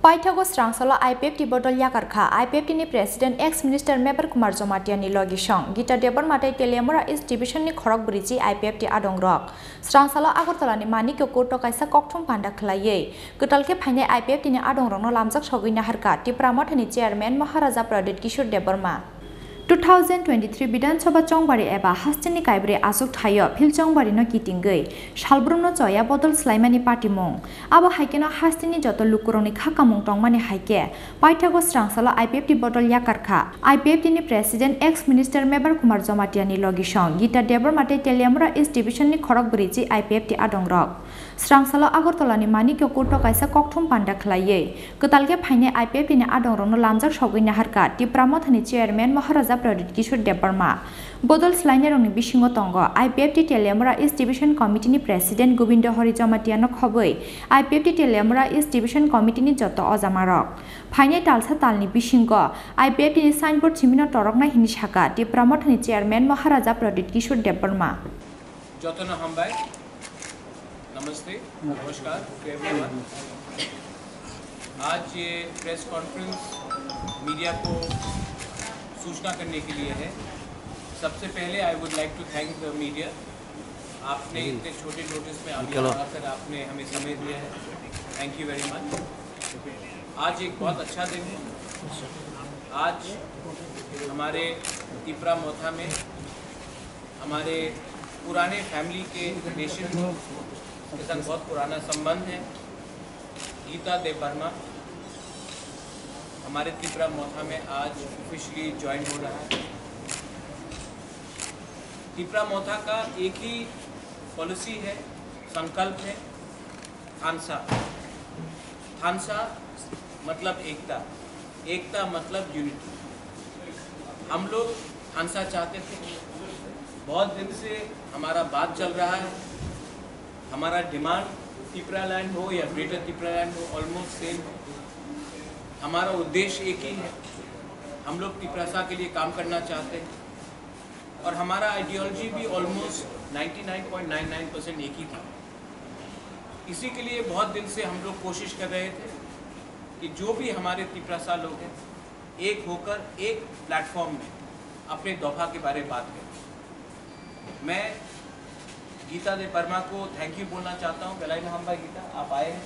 Paithago Strangsalo IPFT Bodol Yakarkha IPFT ni President ex Minister Mebar Kumar Jomatia ni Logisong Gita Debar Matai Telemura East Division ni Khorok Briji IPFT Adongrok Strangsalo Agartala ni Manik Koto Kaisa Kokthum Panda Khlaye Kutalke Phaine IPFT ni Adongrok no Lamjak Sogina Harka Tipramot ni Chairman Maharaja Pradit Kishore Debarma 2023 Bidan Sabha Chongbari eba Hastini Kaibre Asuk Thayo Phil Chongbari no Kitingei Shalbrum no Choya Bodol Slaimani Party Mong Abo Haikeno Hastini Joto Lukuroni Khakamung Tongmani Haike Paithago Strangsalo IPFT Bodol Yakarkha IPFT ni President ex Minister Mebar Kumar Jomatia ni Logisong Gita Debar Mate Telemura East Division ni Khorok Briji IPFT Adongrok Strangsalo Agartala ni Manik Koto Kaisa Kokthum Panda Khlaye Kutalke Phaine IPFT ni Adongrok no Lamjak Sogina Harka Tipramot ni Chairman Maharaja Pradit Kishore Debarma Bodol Slaineroni Bishingo Tongo IPFT Telemura East Division Committee ni President Gobindo Hori Jomatia no Khoboi IPFT Telemura East Division Committee ni Joto Ojamarok Phaine Talsa Talni Bishingo IPFT ni Signboard Chimino Torokna Hini Shaka Tipramot ni Chairman Maharaja Pradit Kishore Debarma Jotona Hambai नमस्ते नमस्कार to everyone. आज ये press conference media को सूचना करने के लिए है। सबसे पहले I would like to thank the media. आपने इतने छोटे नोटिस में आकर आपने हमें समय दिया है, थैंक यू वेरी मच। आज एक बहुत अच्छा दिन है। आज हमारे तिपरा मोथा में हमारे पुराने फैमिली के रिलेशन के साथ बहुत पुराना संबंध है। गीता देबर्मा हमारे तिपरा मोथा में आज ऑफिशियली ज्वाइन हो रहा है। तिपरा मोथा का एक ही पॉलिसी है, संकल्प है, थानसा। थानसा मतलब एकता, एकता मतलब यूनिटी। हम लोग थानसा चाहते थे, बहुत दिन से हमारा बात चल रहा है। हमारा डिमांड तिपरा लैंड हो या ग्रेटर तिपरा लैंड हो ऑलमोस्ट सेम है। हमारा उद्देश्य एक ही है, हम लोग तिपरासा के लिए काम करना चाहते हैं और हमारा आइडियोलॉजी भी ऑलमोस्ट 99.99% एक ही था। इसी के लिए बहुत दिन से हम लोग कोशिश कर रहे थे कि जो भी हमारे तिपरासा लोग हैं एक होकर एक प्लेटफॉर्म में अपने दफा के बारे में बात करें। मैं गीता देबर्मा को थैंक यू बोलना चाहता हूँ। बेलाई नहम्बा गीता आप आए हैं,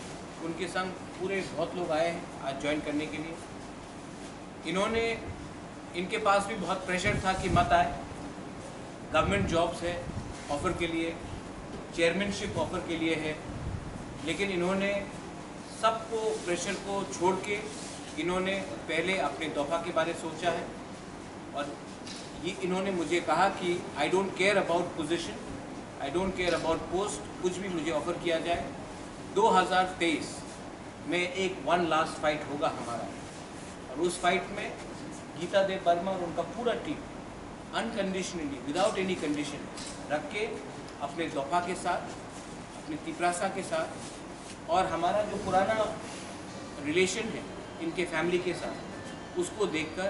उनके संग पूरे बहुत लोग आए हैं आज ज्वाइन करने के लिए। इनके पास भी बहुत प्रेशर था कि मत आए। गवर्नमेंट जॉब्स है ऑफ़र के लिए, चेयरमैनशिप ऑफ़र के लिए है, लेकिन इन्होंने सबको प्रेशर को छोड़ के इन्होंने पहले अपने दफा के बारे सोचा है और ये इन्होंने मुझे कहा कि I don't care about position, I don't care about post, कुछ भी मुझे ऑफ़र किया जाए। 2023 में एक वन लास्ट फाइट होगा हमारा और उस फाइट में गीता देबर्मा और उनका पूरा team unconditionally without any condition रख के अपने दफा के साथ, अपने तिपरासा के साथ और हमारा जो पुराना रिलेशन है इनके फैमिली के साथ, उसको देखकर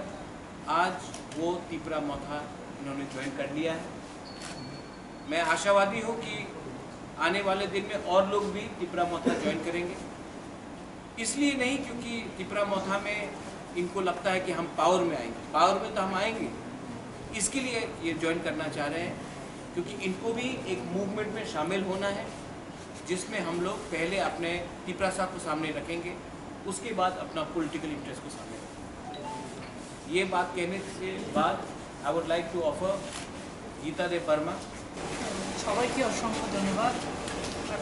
आज वो तिपरा मोथा इन्होंने ज्वाइन कर लिया है। मैं आशावादी हूँ कि आने वाले दिन में और लोग भी तिपरा मोथा ज्वाइन करेंगे। इसलिए नहीं क्योंकि तिपरा मोथा में इनको लगता है कि हम पावर में आएंगे, पावर में तो हम आएंगे, इसके लिए ये ज्वाइन करना चाह रहे हैं क्योंकि इनको भी एक मूवमेंट में शामिल होना है जिसमें हम लोग पहले अपने तिपरासा को सामने रखेंगे, उसके बाद अपना पॉलिटिकल इंटरेस्ट को सामने रखेंगे। ये बात कहने के बाद I would like to offer Geeta Debbarma. সবাইকে অসংখ্য ধন্যবাদ।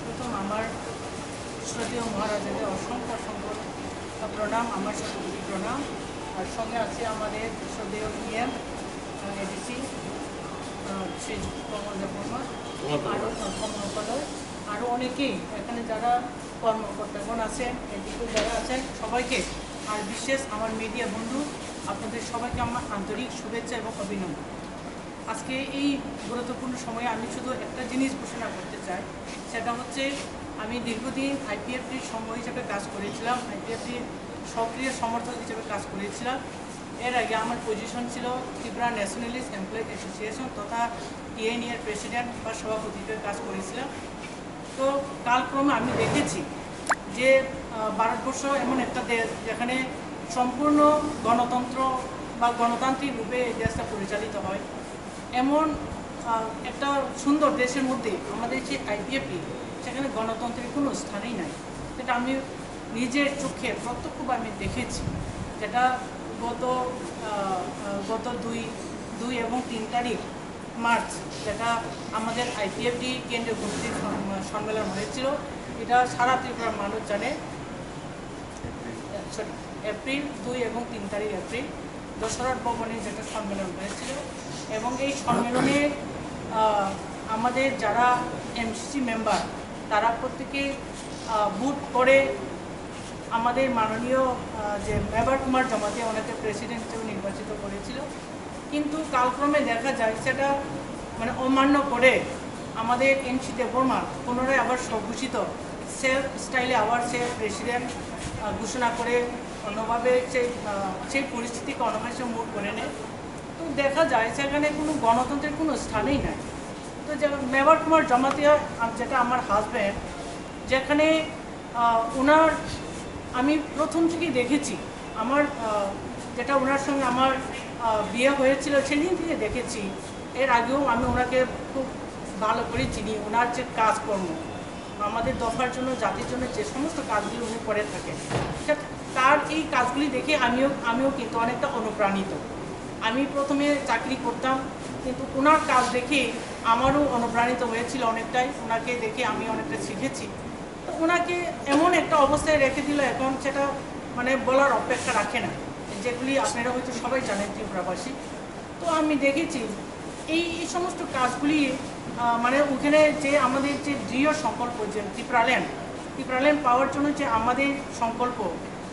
প্রথম আমার শ্রদ্ধেয় মহারাজাদের অসংখ্য অসংখ্য প্রণাম, আমার সাথে প্রণাম। আর সঙ্গে আছে আমাদের শ্রদ্ধেয় ইএম এডিসি শ্রী কমল দেববর্মা, আরও কমলকলয়, আরও অনেকেই এখানে যারা কর্মকর্তাগণ আছেন, এদিকে যারা আছেন সবাইকে, আর বিশেষ আমার মিডিয়া বন্ধু আপনাদের সবাইকে আমার আন্তরিক শুভেচ্ছা এবং অভিনন্দন। আজকে এই গুরুত্বপূর্ণ সময়ে আমি শুধু একটা জিনিস ঘোষণা করতে চাই, সেটা হচ্ছে আমি দীর্ঘদিন আইপিএফটির সময় হিসেবে কাজ করেছিলাম, আইপিএফটির সক্রিয় সমর্থক হিসেবে কাজ করেছিলাম। এর আগে আমার পজিশন ছিল ত্রিপুরা ন্যাশনালিস্ট এমপ্লয়ি অ্যাসোসিয়েশন তথা টিএনই এর প্রেসিডেন্ট বা সভাপতি হিসেবে কাজ করেছিলাম। তো কালক্রমে আমি দেখেছি যে ভারতবর্ষ এমন একটা দেশ যেখানে সম্পূর্ণ গণতন্ত্র বা গণতান্ত্রিক রূপে এই দেশটা পরিচালিত হয়, এমন একটা সুন্দর দেশের মধ্যে আমাদের যে আইপিএফটি, সেখানে গণতন্ত্রের কোনো স্থানই নাই। সেটা আমি নিজের চোখে প্রত্যক্ষভাবে আমি দেখেছি, যেটা গত 2 এবং 3 তারিখ মার্চ যেটা আমাদের আইপিএফটি কেন্দ্রীয় কমিটির সম্মেলন হয়েছিল, এটা সারা ত্রিপুরার মানুষ জানে। এপ্রিল 2 এবং 3 তারিখ এপ্রিল দশরথ ভবনে যেটা সম্মেলন হয়েছিল, এবং এই সম্মেলনে আমাদের যারা এমসিসি মেম্বার তারা প্রত্যেকে ভোট করে আমাদের মাননীয় যে মেবার কুমার জমাতিয়া ওনাকে প্রেসিডেন্ট হিসেবে নির্বাচিত করেছিল। কিন্তু কালক্রমে দেখা যায় সেটা মানে অমান্য করে আমাদের এনসি দেববর্মা পুনরায় আবার স্বঘোষিত সেলফ স্টাইলে আবার সে প্রেসিডেন্ট ঘোষণা করে অন্যভাবে সেই পরিস্থিতিকে অন্যভাবে সে মুভ করে নেয়। তো দেখা যায় সেখানে কোনো গণতন্ত্রের কোনো স্থানেই নাই। তো যে মেবার কুমার জমাতিয়া যেটা আমার হাজব্যান্ড, যেখানে ওনার আমি প্রথম থেকেই দেখেছি, আমার যেটা ওনার সঙ্গে আমার বিয়ে হয়েছিল সেদিন থেকে দেখেছি, এর আগেও আমি ওনাকে খুব ভালো করে চিনি। ওনার যে কাজকর্ম আমাদের দফার জন্য, জাতির জন্য যে সমস্ত কাজগুলি উনি করে থাকেন, তার এই কাজগুলি দেখে আমিও কিন্তু অনেকটা অনুপ্রাণিত। আমি প্রথমে চাকরি করতাম, কিন্তু ওনার কাজ দেখে আমারও অনুপ্রাণিত হয়েছিল অনেকটাই। ওনাকে দেখে আমি অনেকটা শিখেছি। তো ওনাকে এমন একটা অবস্থায় রেখে দিল, এখন সেটা মানে বলার অপেক্ষা রাখে না, যেগুলি আপনারা হয়তো সবাই জানেন ত্রিপুরাবাসী। তো আমি দেখেছি এই সমস্ত কাজগুলি মানে ওখানে যে আমাদের যে দৃঢ় সংকল্প, যে ত্রিপুরাল্যান্ড পাওয়ার জন্য যে আমাদের সংকল্প,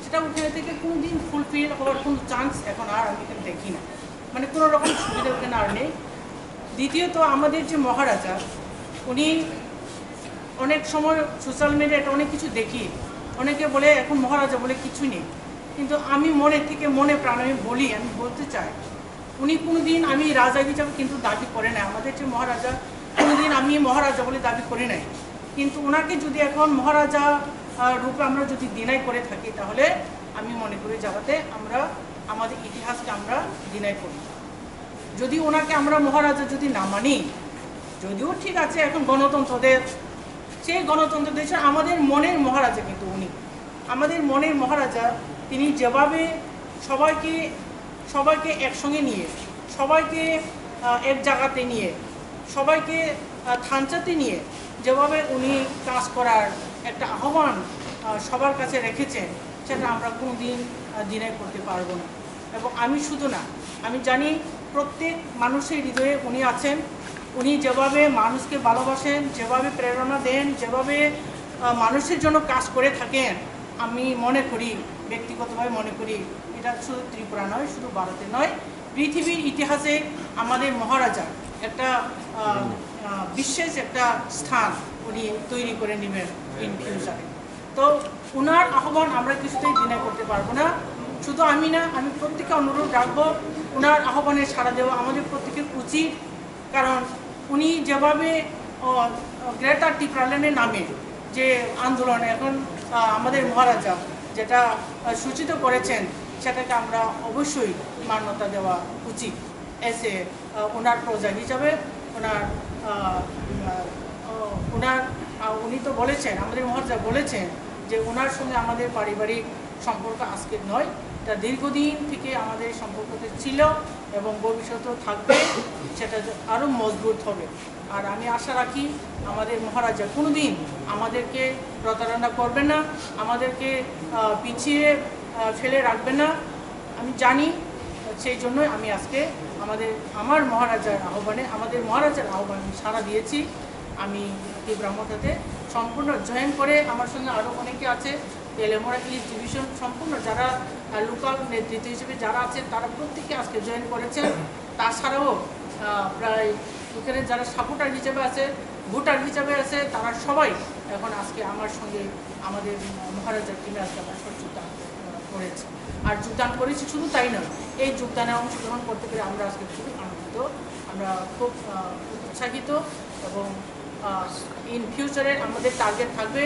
সেটা ওখানে থেকে কোনো দিন ফুলফিল হওয়ার কোনো চান্স এখন আর আমি এখানে দেখি না। মানে কোনো রকম সুবিধা ওখানে আর নেই। দ্বিতীয়ত আমাদের যে মহারাজা, উনি অনেক সময় সোশ্যাল মিডিয়াতে অনেক কিছু দেখি, অনেকে বলে এখন মহারাজা বলে কিছু নেই। কিন্তু আমি মনে থেকে মনে প্রাণ আমি বলতে চাই, উনি কোনোদিন আমি রাজা হিসাবে কিন্তু দাবি করে নাই। আমাদের যে মহারাজা, কোনোদিন আমি মহারাজা বলে দাবি করে নাই। কিন্তু ওনাকে যদি এখন মহারাজা রূপে আমরা যদি ডিনাই করে থাকি, তাহলে আমি মনে করি যাতে আমরা আমাদের ইতিহাসকে আমরা ডিনাই করি। যদি ওনাকে আমরা মহারাজা যদি না মানি, যদিও ঠিক আছে এখন গণতন্ত্রদের, সেই গণতন্ত্র দেশে আমাদের মনের মহারাজা কিন্তু উনি, আমাদের মনের মহারাজা। তিনি যেভাবে সবাইকে একসঙ্গে নিয়ে, সবাইকে এক জায়গাতে নিয়ে, সবাইকে থানচাতে নিয়ে যেভাবে উনি কাজ করার একটা আহ্বান সবার কাছে রেখেছেন, সেটা আমরা কোনোদিন ডিনাই করতে পারবো না। এবং আমি শুধু না, আমি জানি প্রত্যেক মানুষের হৃদয়ে উনি আছেন। উনি যেভাবে মানুষকে ভালোবাসেন, যেভাবে প্রেরণা দেন, যেভাবে মানুষের জন্য কাজ করে থাকেন, আমি মনে করি, ব্যক্তিগতভাবে মনে করি, এটা শুধু ত্রিপুরা নয়, শুধু ভারতে নয়, পৃথিবীর ইতিহাসে আমাদের মহারাজা একটা বিশেষ একটা স্থান উনি তৈরি করে নেবেন ইন ফিউচারে। তো ওনার আহ্বান আমরা কিছুতেই ডিনাই করতে পারবো না। শুধু আমি না, আমি প্রত্যেকে অনুরোধ রাখবো ওনার আহ্বানে সাড়া দেওয়া আমাদের প্রত্যেকের উচিত। কারণ উনি যেভাবে গ্রেটার ত্রিপুরাল্যান্ডের নামে যে আন্দোলন এখন আমাদের মহারাজা যেটা সূচিত করেছেন, সেটাকে আমরা অবশ্যই মান্যতা দেওয়া উচিত। এসে ওনার প্রজা হিসাবে উনি তো বলেছেন, আমাদের মহারাজা বলেছেন যে ওনার সঙ্গে আমাদের পারিবারিক সম্পর্ক আজকের নয়, এটা দীর্ঘদিন থেকে আমাদের সম্পর্কতে ছিল এবং ভবিষ্যতেও থাকবে, সেটা আরও মজবুত হবে। আর আমি আশা রাখি আমাদের মহারাজা কোনোদিন আমাদেরকে প্রতারণা করবেন না, আমাদেরকে পিছিয়ে ফেলে রাখবেন না। আমি জানি, সেই জন্যই আমি আজকে আমার মহারাজার আহ্বানে সাড়া দিয়েছি। আমি এই ব্রাহ্মণটাতে সম্পূর্ণ জয়েন করে, আমার সঙ্গে আরও অনেকে আছে, তেলেমোড়া ইস্ট ডিভিশন সম্পূর্ণ যারা লোকাল নেতৃত্ব হিসেবে যারা আছেন, তারা প্রত্যেকে আজকে জয়েন করেছেন। তাছাড়াও প্রায় ওখানে যারা সাপোর্টার হিসেবে আছে, ভোটার হিসেবে আছে, তারা সবাই এখন আজকে আমার সঙ্গে আমাদের মহারাজার টিমে আজকে আমরা যোগদান করেছি। আর যোগদান করেছি শুধু তাই নয়, এই যোগদানে অংশগ্রহণ করতে পেরে আমরা আজকে খুবই আনন্দিত, আমরা খুব উৎসাহিত। এবং ইন ফিউচারে আমাদের টার্গেট থাকবে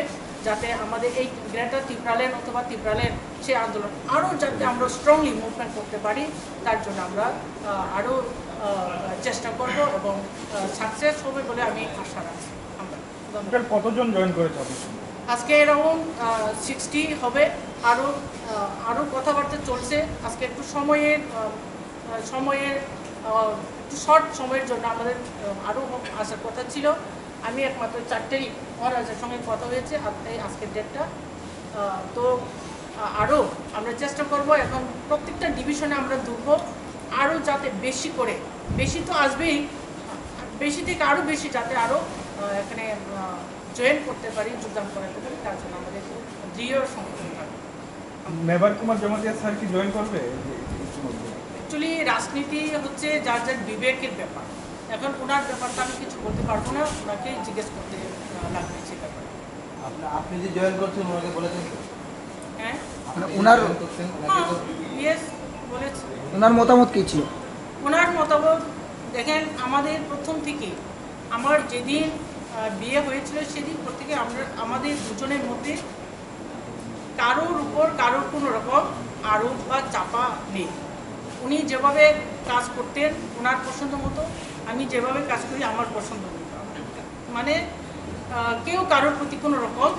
যাতে আমাদের এই গ্রেটার ত্রিপুরাল্যান্ড অথবা ত্রিপুরাল্যান্ড সেই আন্দোলন আরও যাতে আমরা স্ট্রংলি মুভমেন্ট করতে পারি, তার জন্য আমরা আরও চেষ্টা করব এবং সাকসেস হবে বলে আমি আশা রাখছি। আমরা কতজন জয়েন করেছে আজকে এরাউন্ড 60 হবে। আরও কথাবার্তা চলছে। আজকে একটু সময়ের একটু শর্ট সময়ের জন্য আমাদের আরও আসার কথা ছিল। আমি একমাত্র 4 তারিখ মহারাজের সঙ্গে কথা হয়েছে আজকের ডেটটা। তো আরও আমরা চেষ্টা করব, এখন প্রত্যেকটা ডিভিশনে আমরা ঢুকবো আরও যাতে বেশি করে, বেশি তো আসবেই, বেশি থেকে আরও বেশি যাতে আরও এখানে জয়েন করতে পারি, যোগদান করাতে পারি, তার জন্য আমাদের দৃঢ় সংগঠন থাকবে। মেবার কুমার জমাতিয়া স্যার কি জয়েন করবে? অ্যাকচুয়ালি রাজনীতি হচ্ছে যার যার বিবেকের ব্যাপার। এখন ওনার ব্যাপারটা আমি কিছু বলতে পারবো না, ওনাকে জিজ্ঞেস করতে লাগবে সে ব্যাপারে। আপনি যে জয়েন করছেন ওনাকে বলেছেন? হ্যাঁ, ওনার ইয়েস বলেছি। ওনার মতামত কী ছিল? ওনার মতামত দেখেন, আমাদের প্রথম থেকে আমার যেদিন বিয়ে হয়েছিল সেদিন থেকে আমাদের দুজনের মধ্যে কারোর উপর কারোর কোনো রকম আরোপ বা চাপা নেই। উনি যেভাবে কাজ করতেন ওনার পছন্দ মতো, আমি যেভাবে কাজ করি আমার পছন্দ মতো, মানে কেউ কারোর প্রতি কোনো রকম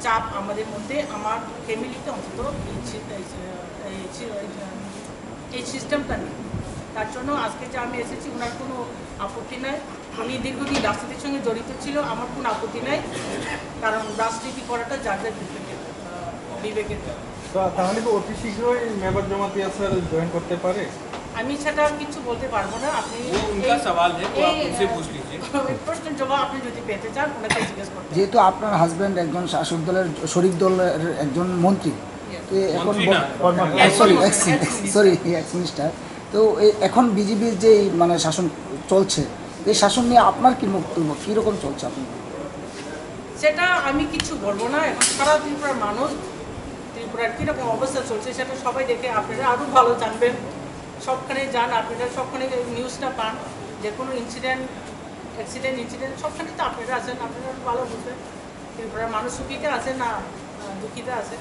চাপ আমাদের মধ্যে, আমার ফ্যামিলিতে অন্তত এই সিস্টেমটা নেই। তার জন্য আজকে যে আমি এসেছি ওনার কোনো আপত্তি নাই। উনি দীর্ঘদিন রাজনীতির সঙ্গে জড়িত ছিল, আমার কোনো আপত্তি নাই, কারণ রাজনীতি করাটা যার যার বিবেকের। তাহলে কি অতি শীঘ্রই মেবার জমাতিয়া স্যার জয়েন করতে পারে? আমি সেটা কিছু বলতে পারবো না। আপনি প্রশ্নের জবাব আপনি যদি পেতে চান ওনাকে জিজ্ঞেস করতে। যেহেতু আপনার হাজব্যান্ড একজন শাসক দলের শরিক দলের একজন মন্ত্রী, তো এখন এক্স মিনিস্টার, তো এখন বিজেপির যে মানে শাসন চলছে, এই শাসন নিয়ে আপনার কি বক্তব্য, কীরকম চলছে আপনি? সেটা আমি কিছু বলবো না। এখন সারা ত্রিপুরার মানুষ, ত্রিপুরার কীরকম অবস্থা চলছে সেটা সবাই দেখে আপনারা আরও ভালো জানবেন। সবখানে যান, আপনারা সবখানে নিউজটা পান, যে কোনো ইনসিডেন্ট সবখানে তো আপনারা আছেন, আপনারা ভালো বুঝবেন ত্রিপুরার মানুষ সুখীতে আছে না দুঃখীতে আছে।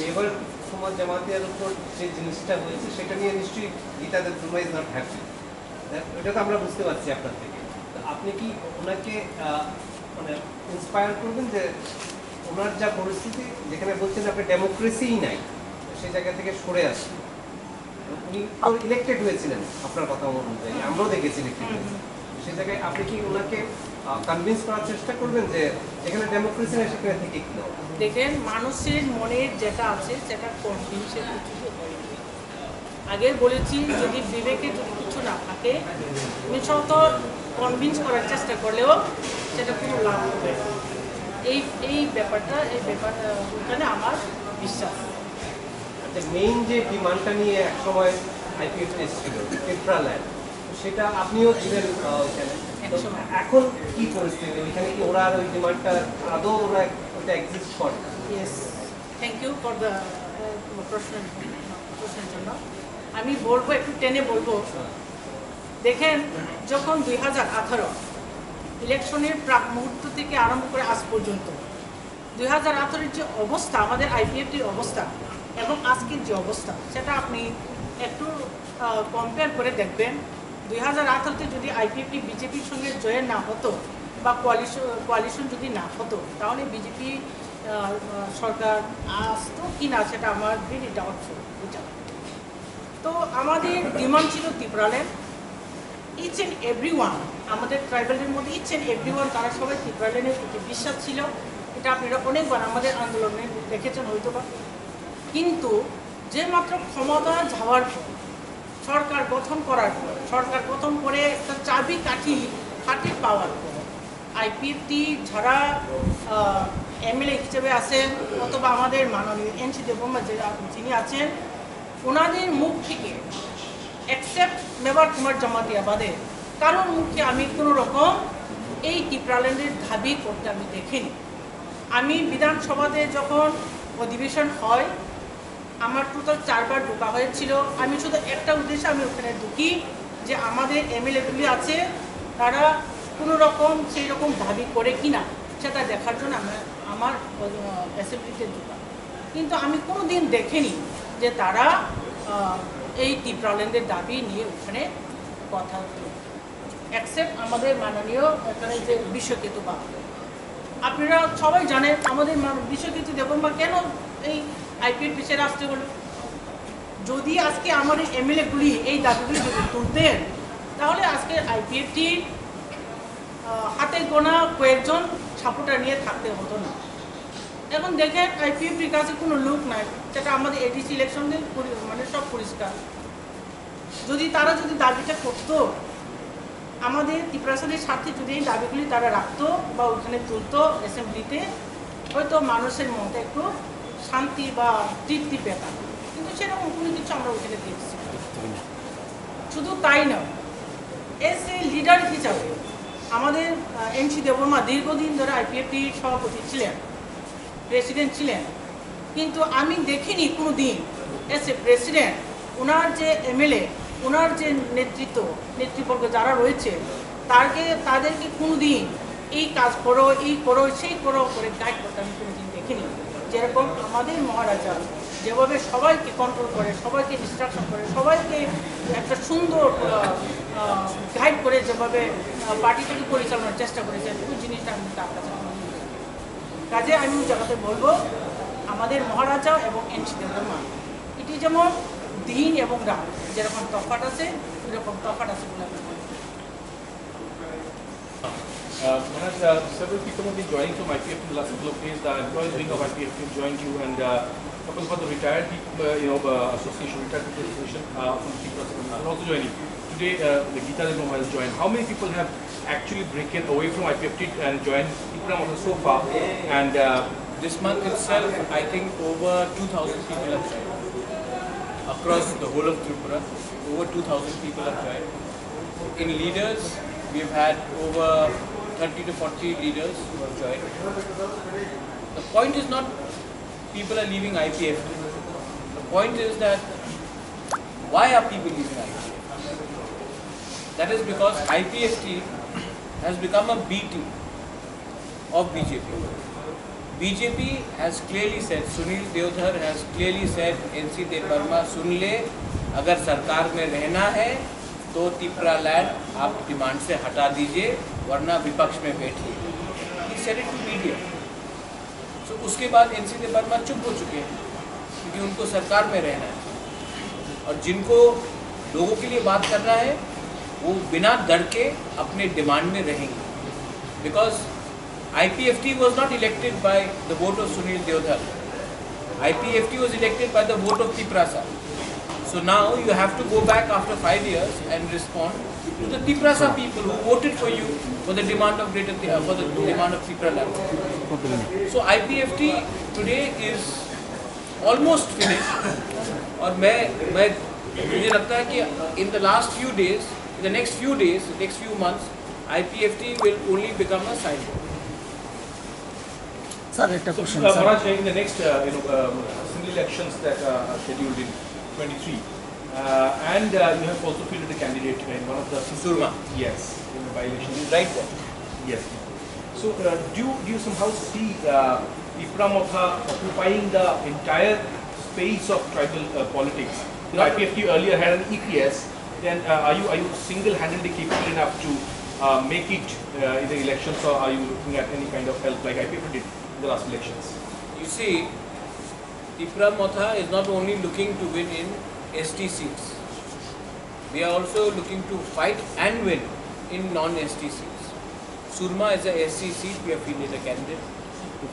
মেবার সমাজ জামাতিয়ার উপর যে জিনিসটা হয়েছে সেটা নিয়ে নিশ্চয়ই গীতাদের দুর্মা ইজ নট হ্যাপি, এটা তো আমরা বুঝতে পারছি আপনার থেকে। আপনি কি ওনাকে মানে ইন্সপায়ার করবেন যে ওনার যা পরিস্থিতি, যেখানে বলছেন আপনি ডেমোক্রেসিই নাই, সেই জায়গা থেকে সরে আসেন? উনি ইলেক্টেড হয়েছিলেন আপনার কথা অনুযায়ী, আমরাও দেখেছি ইলেক্টেড হয়েছে, সেই জায়গায় আপনি কি ওনাকে কনভিন্স করার চেষ্টা করবেন যে যেখানে ডেমোক্রেসি নেই সেখানে থেকে কি? দেখেন, মানুষের মনের যেটা আছে সেটা কনভিন্সের কিছু হয়। আগে বলেছি, যদি বিবেকে যদি কিছু না থাকে তুমি শত কনভিন্স করার চেষ্টা করলেও সেটা কোনো লাভ হবে। এই ব্যাপারটা ওখানে আমার বিশ্বাস। মেইন যে ডিমান্ডটা নিয়ে একসময় আইপিএফ এসেছিল ত্রিপুরাল্যান্ড, সেটা আপনিও ছিলেন ওইখানে, এখন কি পরিস্থিতি ওইখানে? কি ওরা ওই ডিমান্ডটা আদৌ ওরা ওটা এক্সিস্ট করে? Yes, thank you for the প্রশ্নের জন্য। আমি বলবো, একটু টেনে বলবো। দেখেন, যখন 2018 ইলেকশনের প্রাক মুহূর্ত থেকে আরম্ভ করে আজ পর্যন্ত 2018-এর যে অবস্থা, আমাদের আইপিএফটির অবস্থা এবং আজকের যে অবস্থা, সেটা আপনি একটু কম্পেয়ার করে দেখবেন। 2018-তে যদি আইপিএফটি বিজেপির সঙ্গে জয়েন না হতো বা কোয়ালিশন যদি না হতো, তাহলে বিজেপি সরকার আসতো কি না সেটা আমার ভেরি ডাউটফুল। তো আমাদের ডিমান্ড ছিল Tripuraland. Each and every one, আমাদের ট্রাইবালের মধ্যে ইচ অ্যান্ড এভরি ওয়ান, তারা সবাই ত্রিপুরাল্যান্ডের প্রতি বিশ্বাস ছিল। এটা আপনারা অনেকবার আমাদের আন্দোলনে দেখেছেন হয়তো বা। কিন্তু যে মাত্র ক্ষমতা যাওয়ার পর, সরকার গঠন করার পর, সরকার গঠন করে একটা চাবি কাঠি পাওয়ার পর, আইপিএফটি যারা এমএলএ হিসেবে আছেন অথবা আমাদের মাননীয় এনসি দেববর্মা যিনি আছেন, ওনাদের মুখ থেকে এক্সেপ্ট মেবার কুমার জমাতিয়া বাদে কারোর মুখে আমি কোনো রকম এই ত্রিপুরাল্যান্ডের দাবি করতে আমি দেখিনি। আমি বিধানসভাতে যখন অধিবেশন হয়, আমার টোটাল 4 বার ঢোকা হয়েছিল। আমি শুধু একটা উদ্দেশ্যে আমি ওখানে ঢুকি, যে আমাদের এমএলএগুলি আছে তারা কোনো রকম সেই রকম দাবি করে কিনা সেটা দেখার জন্য আমার অ্যাসেম্বলিতে ঢোকা। কিন্তু আমি কোনো দিন দেখিনি যে তারা এই টিপ্রাল্যান্ডের দাবি নিয়ে ওখানে কথা অ্যাকসেপ্ট আমাদের মাননীয় এখানে যে বিশ্বকেতু বাবা, আপনারা সবাই জানেন আমাদের বিশ্বকেতু দেববর্মা কেন এই আইপিএফ পিছিয়ে আসতে হলো। যদি আজকে আমাদের এমএলএগুলি এই দাবিগুলি যদি তুলতেন তাহলে আজকে আইপিএফটির হাতে গোনা কয়েকজন সাপোর্টার নিয়ে থাকতে হতো না। এখন দেখেন আইপিএফটির কাছে কোনো লোক নাই, সেটা আমাদের এডিসি ইলেকশনের মানে সব পরিষ্কার। যদি তারা যদি দাবিটা করতো, আমাদের ত্রিপুরাসাদের স্বার্থে যদি এই দাবিগুলি তারা রাখতো বা ওখানে তুলতো অ্যাসেম্বলিতে, হয়তো মানুষের মধ্যে একটু শান্তি বা তৃপ্তি পেতাম। কিন্তু সেরকম কোনো কিছু আমরা ওখানে দেখছি। শুধু তাই নয়, এস এ লিডার হিসাবে আমাদের এনসি দেববর্মা দীর্ঘদিন ধরে আইপিএফটির সভাপতি ছিলেন, প্রেসিডেন্ট ছিলেন, কিন্তু আমি দেখিনি কোনো দিন এস এ প্রেসিডেন্ট ওনার যে এমএলএ, ওনার যে নেতৃবর্গ যারা রয়েছে তাদেরকে কোনো দিন এই কাজ করো, এই করো, সেই করো করে গাইড করতে আমি কোনো দিন দেখিনি। যেরকম আমাদের মহারাজা যেভাবে সবাইকে কন্ট্রোল করে, সবাইকে ডিস্ট্রাকশন করে, সবাইকে একটা সুন্দর গাইড করে যেভাবে পার্টিটাকে পরিচালনার চেষ্টা করেছে, ওই জিনিসটা আমি তার কাছে কাজে আমি জায়গাতে বলবো আমাদের মহারাজা এবং এনসি দেববর্মা এটি যেমন দিন এবং রাত যেরকম তফাৎ আছে এরকম তফাৎ আছে বলে আমি বলবো। Several people have been joining from IPF in the last couple of days. The employees wing of IPF have joined you, and couple for the retired people, association, retired people association from the people are also joining. Today, the Gita Deborma has joined. How many people have actually broken away from IPF and joined Tripura so far? And this month itself, I think over 2,000 people have joined. Across the whole of Tripura, over 2,000 people have joined. In leaders, we've had over 30 to 40 leaders who have joined. The point is not people are leaving IPF. The point is that why are people leaving IPF? That is because IPFT has become a B team of BJP. BJP has clearly said, Sunil Deodhar has clearly said, NC Deborma सुन ले, अगर सरकार में रहना है तो टिप्रालैंड आप demand से हटा दीजिए, वरना विपक्ष में बैठिए। He said it to media. So उसके बाद NC Deborma चुप हो चुके हैं क्योंकि उनको सरकार में रहना है, और जिनको लोगों के लिए बात करना है वो बिना डर के अपने डिमांड में रहेंगे। Because IPFT was not elected by the vote of Sunil Deodhar. IPFT was elected by the vote of Tiprasa. So now you have to go back after 5 years and respond to the Tiprasa people who voted for you for the demand of Tipraland. So IPFT today is almost finished. और मुझे लगता है कि in the last few days, in the next few days, the next few months, IPFT will only become a signboard. Sir, একটা question, sir. Maharaj, in the next assembly elections that are scheduled in 23, and you have also fielded a candidate in one of the Surma. Yes, in the by-election. Right there. Yes. So do you somehow see Tripura Motha occupying the entire space of tribal politics? IPFT earlier had an EPS. Then are you single-handedly capable enough to make it in the elections, or are you looking at any kind of help like IPFT did in the last elections? You see, Tripura Motha is not only looking to win in ST seats. We are also looking to fight and win in non-ST seats. Surma is a SC seat, we are fielding a candidate.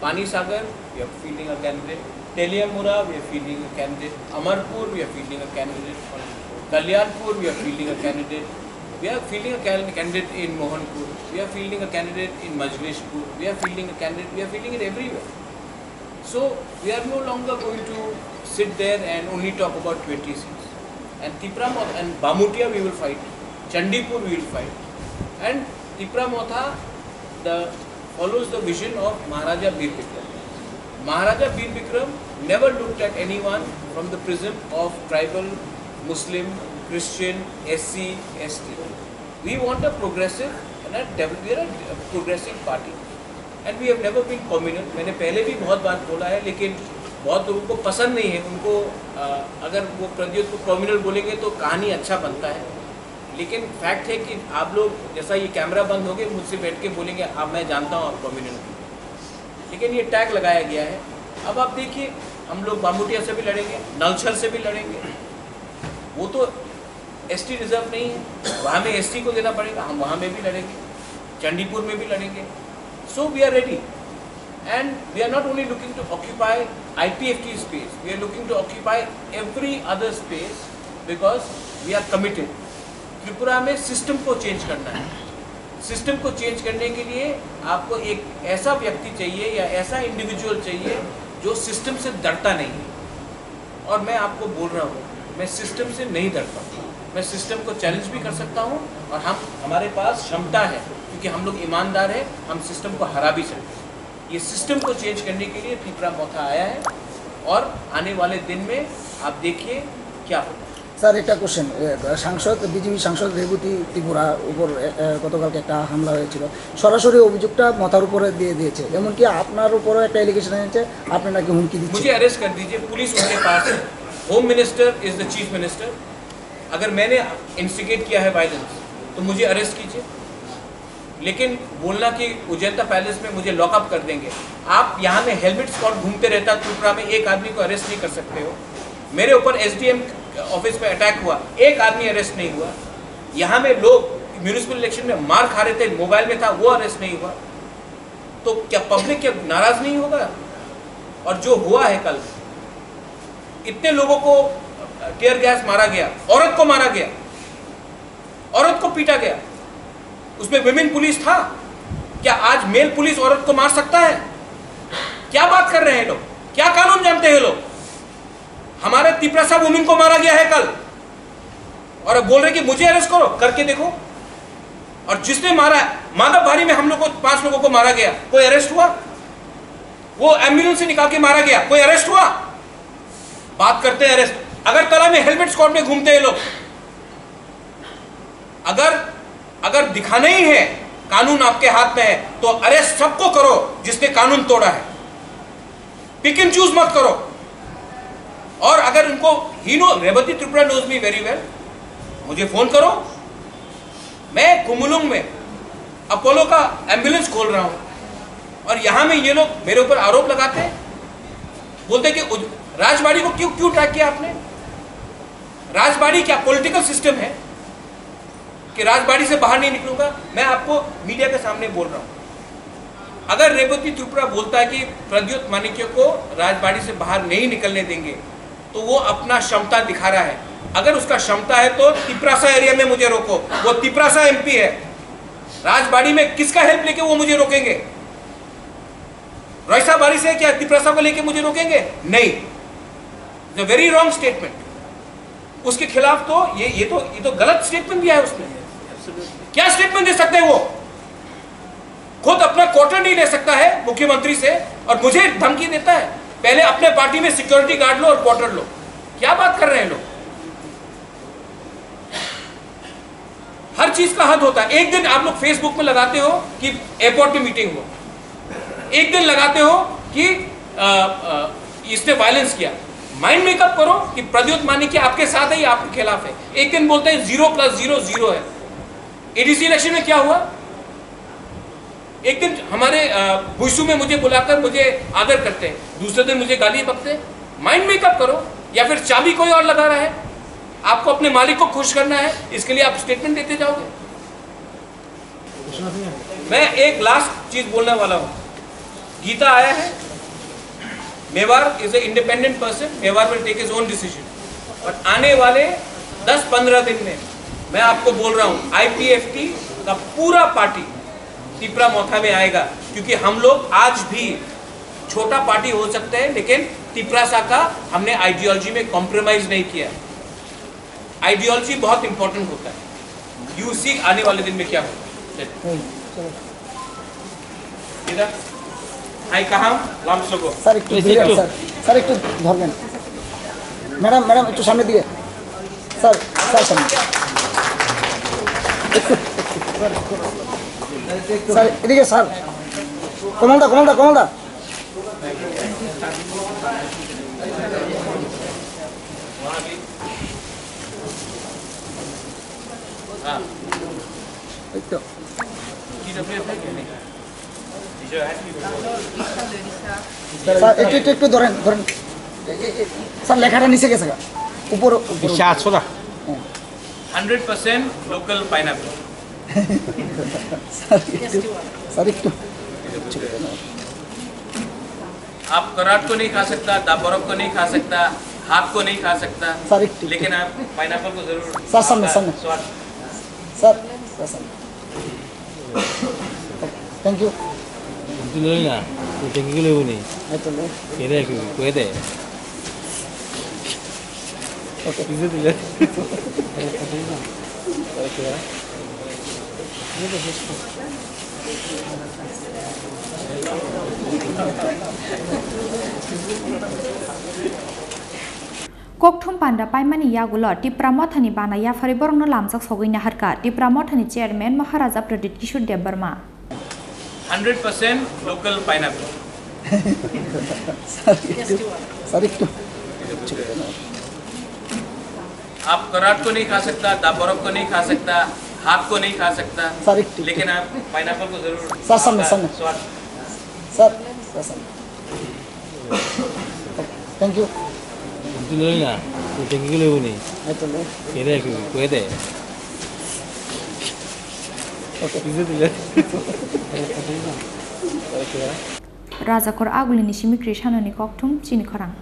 Pani Sagar, we are fielding a candidate. Teliamura, we are fielding a candidate. Amarpur, we are fielding a candidate. Kalyanpur, we are fielding a candidate. We are fielding a candidate in Mohanpur. We are fielding a candidate in Majlishpur. We are fielding a candidate. We are fielding it everywhere. So we are no longer going to sit there and only talk about 20 seats. And Tripura Motha and Bamutia we will fight. Chandipur we will fight. And Tripura Motha follows the vision of Maharaja Bir Bikram. Maharaja Bir Bikram never looked at anyone from the prism of tribal, Muslim, Christian, SC, ST. We want a progressive and progressive party and we have never been communal. मैंने पहले भी बहुत बार बोला है, लेकिन बहुत लोगों को पसंद नहीं है। उनको अगर वो प्रद्योत को कम्युनल बोलेंगे तो कहानी अच्छा बनता है, लेकिन फैक्ट है कि आप लोग जैसा ये कैमरा बंद हो गए मुझसे बैठ के बोलेंगे आप, मैं जानता हूँ आप कम्युनल, लेकिन ये टैग लगाया गया है। अब आप देखिए, हम लोग बामुटिया से भी लड़ेंगे, नलछर से भी लड़ेंगे, वो तो एसटी रिजर्व नहीं है, वहाँ में एसटी को देना पड़ेगा, हम वहाँ में भी लड़ेंगे, चंडीपुर में भी लड़ेंगे। So we are ready and we are not only looking to occupy IPFT space, we are looking to occupy every other space because we are committed. Tripura में सिस्टम को चेंज करना है। सिस्टम को चेंज करने के लिए आपको एक ऐसा व्यक्ति चाहिए या ऐसा इंडिविजुअल चाहिए जो सिस्टम से डरता नहीं है। और मैं आपको बोल रहा हूँ, मैं सिस्टम से नहीं डरता, मैं सिस्टम को चैलेंज भी कर सकता हूँ और हमारे पास क्षमता है, क्योंकि हम लोग ईमानदार हैं, हम सिस्टम को हरा भी सकते हैं। ये सिस्टम को चेंज करने के लिए त्रिपुरा मोथा आया है और आने वाले दिन में आप देखिए क्या होगा। স্যার একটা কোশ্চেন, বিজেপি সাংসদ রেবতী ত্রিপুরার উপর গতকালকে একটা হামলা হয়েছিল, সরাসরি অভিযোগটা মাথার উপরে দিয়ে দিয়েছে, এমনকি আপনার উপরও একটা এলিগেশন এনেছে, আপনি নাকি হুমকি দিচ্ছেন। मुझे अरेस्ट कर दीजिए, पुलिस उनके पास है, home minister is the chief minister. अगर मैंने इंस्टिगेट किया है वायलेंस तो मुझे अरेस्ट कीजिए, लेकिन बोलना कि उजैता पैलेस में मुझे लॉकअप कर देंगे, आप यहाँ में हेलमेट स्क्वाड घूमते रहता त्रिपुरा में, एक आदमी को अरेस्ट नहीं कर सकते हो। मेरे ऊपर SDM ऑफिस में अटैक हुआ, एक आदमी अरेस्ट नहीं हुआ। यहाँ में लोग म्यूनिसिपल इलेक्शन में मार खा रहे थे, मोबाइल में था, वो अरेस्ट नहीं हुआ। तो क्या पब्लिक क्या नाराज नहीं होगा? और जो हुआ है कल, इतने लोगों को टीयर गैस मारा गया, औरत को मारा गया, औरत को पीटा गया, उसमें विमेन पुलिस था। क्या आज मेल पुलिस औरत को मार सकता है? क्या बात कर रहे हैं लोग? क्या कानून जानते हैं लोग? हमारे तिपरासा वुमेन को मारा गया है कल, और अब बोल रहे कि मुझे अरेस्ट करो, करके देखो। और जिसने मारा है, माधव भारी में हम लोग को 5 लोगों को मारा गया, कोई अरेस्ट हुआ? वो एम्बुलेंस से निकाल के मारा गया, कोई अरेस्ट हुआ? बात करते हैं अरेस्ट। अगर तला में हेलमेट स्क्वाड में घूमते हैं लोग, अगर दिखाना ही है कानून आपके हाथ में है तो अरेस्ट सबको करो जिसने कानून तोड़ा है, पिक एंड चूज मत करो। और अगर उनको Revati Tripura knows me very well, मुझे फोन करो, मैं कुमुलुंग में अपोलो का एम्बुलेंस खोल रहा हूं, और यहां में ये लोग मेरे ऊपर आरोप लगाते हैं, बोलते हैं कि राजबाड़ी को क्यों ट्रैक किया आपने? राजबाड़ी क्या पॉलिटिकल सिस्टम है कि राजबाड़ी से बाहर नहीं निकलूंगा? मैं आपको मीडिया के सामने बोल रहा हूं, अगर रेवती त्रिपुरा बोलता है कि प्रद्योत माणिक्य को राजबाड़ी से बाहर नहीं निकलने देंगे तो वो अपना क्षमता दिखा रहा है। अगर उसका क्षमता है तो तिपरासा एरिया में मुझे रोको, वो तिपरासा MP है। राजबाड़ी में किसका हेल्प लेके वो मुझे रोकेंगे? रईसा बाड़ी से क्या तिपरासा को लेके मुझे रोकेंगे? नहीं, द वेरी रॉन्ग स्टेटमेंट। उसके खिलाफ तो ये तो गलत स्टेटमेंट दिया है उसने। क्या स्टेटमेंट दे सकते हैं वो? खुद अपना क्वार्टर नहीं ले सकता है मुख्यमंत्री से और मुझे धमकी देता है। पहले अपने पार्टी में सिक्योरिटी गार्ड लो और क्वार्टर लो। क्या बात कर रहे हैं लोग? हर चीज का हद होता है। एक दिन आप लोग फेसबुक में लगाते हो कि एयरपोर्ट की मीटिंग हो, एक दिन लगाते हो कि इसने वायलेंस किया। माइंड मेकअप करो कि प्रद्योत माणिक्य आपके साथ है या आपके खिलाफ है। एक दिन बोलते हैं 0 + 0 0 है। ADC इलेक्शन में क्या हुआ? एक दिन हमारे भुसू में मुझे बुलाकर मुझे आदर करते हैं, दूसरे दिन मुझे गाली बकते हैं। माइंड मेकअप करो, या फिर चाबी कोई और लगा रहा है, आपको अपने मालिक को खुश करना है, इसके लिए आप स्टेटमेंट देते जाओगे। मैं एक लास्ट चीज बोलने वाला हूं। गीता आया है, Mewar is a independent person, Mewar will take his own decision. और आने वाले 10-15 दिन में मैं आपको बोल रहा हूं IPFT का पूरा पार्टी त्रिपुरा मोथा में आएगा, क्योंकि हम लोग आज भी छोटा पार्टी हो सकते हैं, लेकिन त्रिपुरासा का हमने आइडियोलॉजी में कॉम्प्रोमाइज नहीं किया। आइडियोलॉजी बहुत इंपॉर्टेंट होता है। यू सी आने वाले दिन में क्या होगा। आई कहा लामसोगो স্যার একটু স্যার একটু ধরবেন, ম্যাডাম একটু সামনে দিয়ে, স্যার সামনে একটু স্যার এদিকে স্যার কমলদা কমলদা কমলদা हाँ এই তো স্যার একটু একটু ধরেন ধরেন স্যার লেখাটা নিচে গেছে উপর উপর 100% local pineapple. স্যার একটু आप कराट को नहीं खा सकता, दाबरक को नहीं खा सकता, हाथ को नहीं खा सकता, सर एक लेकिन आप पाइनएप्पल को जरूर सर सामने आपका सामने स्वाद सर सामने thank you Tuloy na. Thank you lewu ni. ito le Kaya ko pwede. okay Bisa tuloy. Kokthum panda paimani yagulo tipra mothani bana ya fari borongno lamjak sogoi na harka tipra mothani chairman Maharaja Pradit Kishore Dev Burma 100% local pineapple. Sir एक तो आप कराट को नहीं खा सकता, दाबरक को नहीं खा सकता, हाथ को नहीं खा सकता, सर एक लेकिन आप पाइनएप्पल को जरूर सर सामने आपका सामने स्वाद सर सामने thank you Tuloy na. Thank you lewu ni. ito le Kaya ko pwede. okay Bisa tuloy. Rajakor agulini simi krishanoni kokthum chini khorang